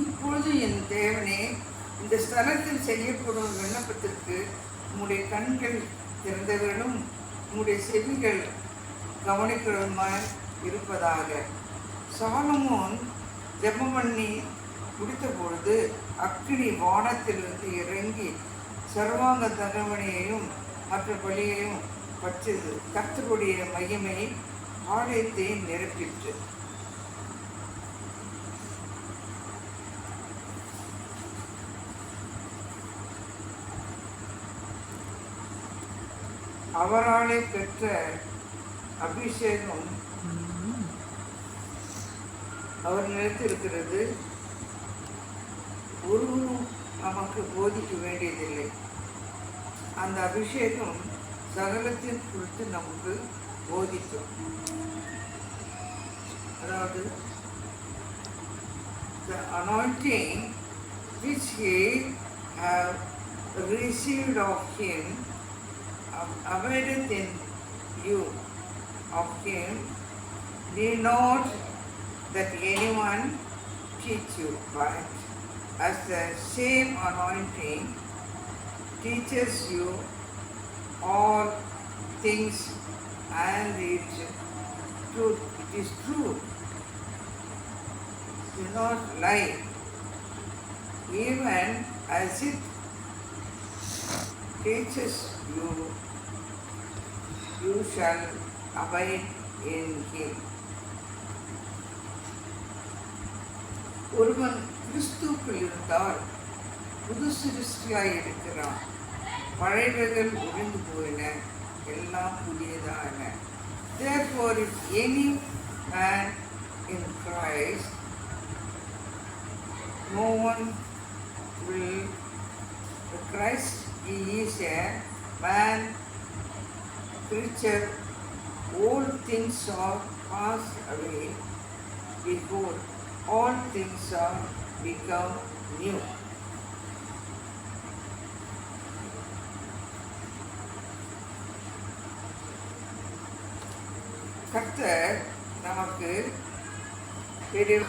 இப்பொழுது என் தேவனே, இந்த ஸ்தலத்தில் செய்யப்படும் விண்ணப்பத்திற்கு உம்முடைய கண்கள் திறந்தவர்களும் உம்முடைய செவிகள் கவனிக்கிறதுமாய் இருப்பதாக. சாலமோன் ஜெபம் பண்ணி முடித்த பொழுது அக்கினி வானத்திலிருந்து இறங்கி சர்வாங்க தகவனையையும் மற்ற பலியையும் பற்றியது. கர்த்தருடைய மகிமை ஆலயத்தை நிரப்பிற்று. அவராலே பெற்ற அபிஷேகம் அவர் நிலைத்திருக்கிறது. ஒருவரும் நமக்கு போதிக்க வேண்டியதில்லை. அந்த அபிஷேகம் சகலத்தின் குறித்து நமக்கு போதிக்கும். அதாவது the anointing which he have received of him abideth in you of him, need not that anyone teach you, but as the same anointing teaches you all things, and it is true, do not lie, even as it teaches you, you shall abide in him. ஒருவன் கிறிஸ்துவுக்குள் இருந்தால் புது சிருஷ்டியாய் இருக்கிறான். பழையவைகள் ஒழிந்து போயின, எல்லாம் புதியதான. Therefore, if any man in Christ, no one will. Christ is a man creature. All things are passed away. Behold, all things are become new. கர்த்தர் நமக்கு பெரிய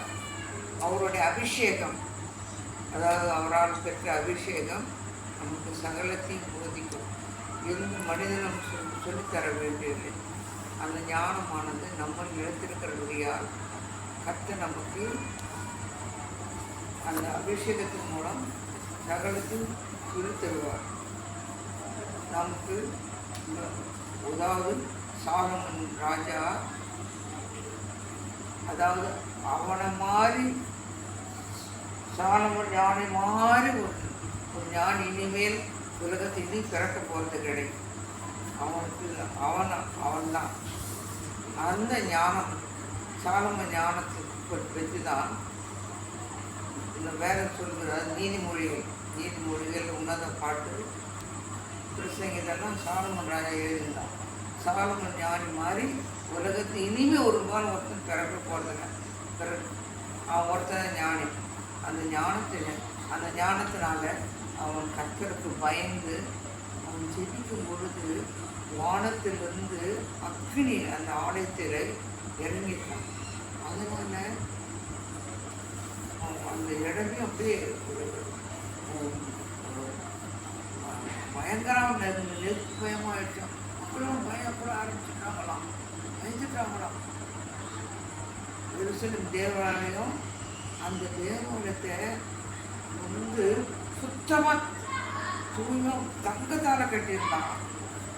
அவருடைய அபிஷேகம், அதாவது அவரால் பெற்ற அபிஷேகம் நமக்கு சகலத்தையும் போதிக்கும். எந்த மனிதனும் சொல்லித்தர வேண்டியதில்லை. அந்த ஞானமானது நம்ம நிலைத்திருக்கிறபடியால் கர்த்தர் நமக்கு அந்த அபிஷேகத்தின் மூலம் சகலத்தையும் சொல்லித் தருவார். நமக்கு அதாவது சாலமன் ராஜா, அதாவது அவனை மாதிரி சாலமன் ஞானி மாதிரி ஒரு ஞானி இனிமேல் உலகத்தை இனி பிறக்க போகிறது கிடையாது. அவனுக்கு அவன்தான் அந்த ஞானம், சாலமன் ஞானத்துக்கு பெற்று தான் இந்த வேலை சொல்கிறார். நீதிமொழிகள் உன்னத பாட்டு பிரசங்கெல்லாம் சாலமன் ராஜா எழுதினான். சாலமன் ஞானி மாதிரி உலகத்தை இனிமேல் ஒரு காலம் ஒருத்தன் பிறக்க போகிறதுங்க. அவன் ஒருத்தன் ஞானி. அந்த ஞானத்தினால அவன் கர்த்தருக்கு பயந்து அவன் ஜெபிக்கும் பொழுது வானத்திலிருந்து அக்னி அந்த ஆலயத்தில் இறங்கிட்டான். அதனால் அந்த இடமே அப்படியே பயங்கரம் நெருப்பு பயமாயிடுச்சான். மக்களும் பயப்பட ஆரம்பிச்சுட்டாங்களாம், பயந்துட்டாங்களாம். எருசலேம் தேவாலயம், அந்த தேவாலயத்தை வந்து சுத்தமாக தூய்மை தங்கத்தால் கட்டியிருந்தாங்க.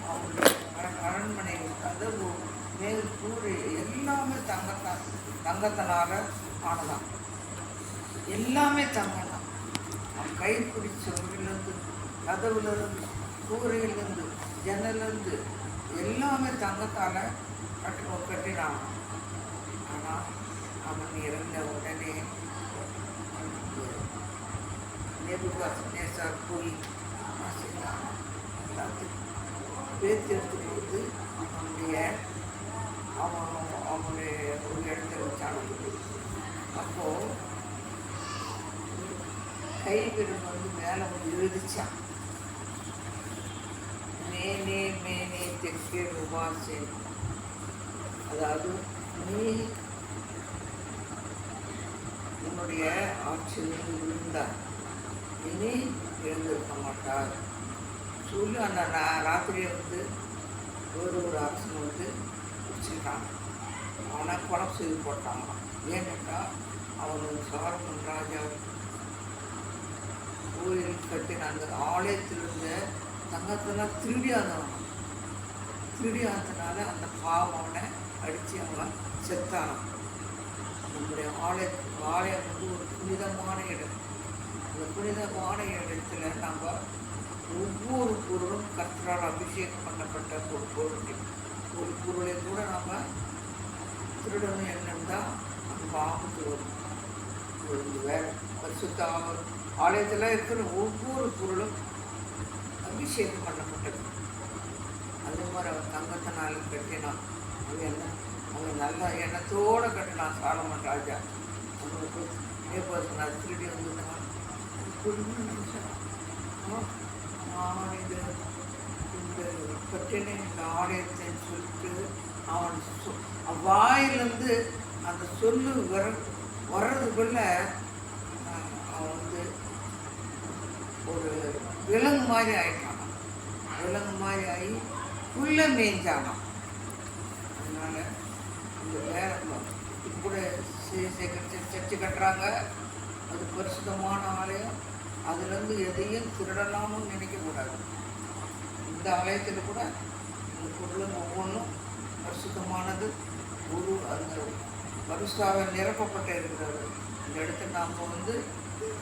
அவங்களுடைய அரண்மனை கதவு மேல் கூரை எல்லாமே தங்கத்தினால் ஆனதான். எல்லாமே தங்கம் தான். அவன் கை பிடிச்சவர்லேருந்து, கதவுலேருந்து, கூரையிலேருந்து, ஜன்னலேருந்து எல்லாமே தங்கத்தால் கட்டினான். ஆனால் அவன் இறந்த உடனே நேபுகாத்நேச்சார் போய் எல்லாத்தையும் பேர்த்தெடுத்துட்டு வந்து அவனுடைய ஒரு இடத்துல வச்சான். அப்போது கை விரல் வந்து மேலே வந்து எழுதிச்சான். மேனே மேனே தெற்கே ரூபாசே, அதாவது தன்னுடைய ஆட்சியிலிருந்து விழுந்தார். இனி எழுந்திருக்க மாட்டார் சொல்லி அந்த ராத்திரியை வந்து ஒரு அரசன் வந்து பிடிச்சிருக்காங்க. அவனை கொலை செய்து போட்டாங்க. ஏன்னாக்கா அவனுக்கு சாலமன் ராஜா கோயில் கட்டின அந்த ஆலயத்திலிருந்த தங்கத்தெல்லாம் திருடியாந்தனால அந்த பாவம் அவனை அடித்து அவன் செத்தானான். நம்முடைய ஆலயம் வந்து ஒரு புனிதமான இடம். அந்த புனிதமான இடத்துல நம்ம ஒவ்வொரு பொருளும் கர்த்தரால் அபிஷேகம் பண்ணப்பட்ட ஒரு பொருள். ஒரு பொருளை கூட நம்ம திருடணும் என்னன்னா நமக்கு ஆபத்து வரும். வேறு பரிசுத்த ஆலயத்தில் இருக்கிற ஒவ்வொரு பொருளும் அபிஷேகம் பண்ணப்பட்டது. அது மாதிரி அவன் தங்கத்தினால கட்டினான். அவன் நல்ல எண்ணத்தோடு கட்டினான் சாலமன் ராஜா. அவனுக்கு நான் திருடி வந்துட்டான். நான் இது இந்த கட்டின இந்த ஆலயத்தைன்னு சொல்லிட்டு அவன் வாயிலிருந்து அந்த சொல்லு வர்றதுக்குள்ள அவன் வந்து ஒரு விலங்கு மாதிரி ஆயிட்டான். விலங்கு மாதிரி ஆகி உள்ள மேய்ஞ்சானான். அதனால் இந்த வேலை கூட சர்ச்சை கட்டுறாங்க. அது பரிசுத்தமான ஆலயம். அதுலேருந்து எதையும் திருடலாம்னு நினைக்கக்கூடாது. இந்த ஆலயத்தில் கூட இந்த பொருளும் ஒவ்வொன்றும் பரிசுத்தமானது. ஒரு அந்த பரிசுத்தாவை நிரப்பப்பட்ட இருக்கிறாரு. இந்த இடத்துல நாம் வந்து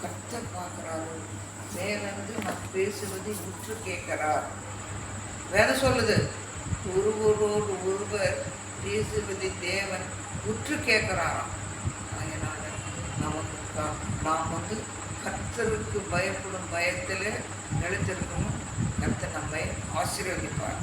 கர்த்தர் பார்க்குறாரு. மேலிருந்து நாம் பேசுவதை உற்று கேட்கிறார். வேதம் சொல்லுது, ஒருவரோடு ஒருவர் பேசுவதை தேவன் உற்று கேட்கிறாராம். அதனால் நாம் வந்து கர்த்தருக்கு பயப்படும் பயத்தில் நிலைத்திருக்கணும். கர்த்தர் நம்மை ஆசீர்வதிப்பார்.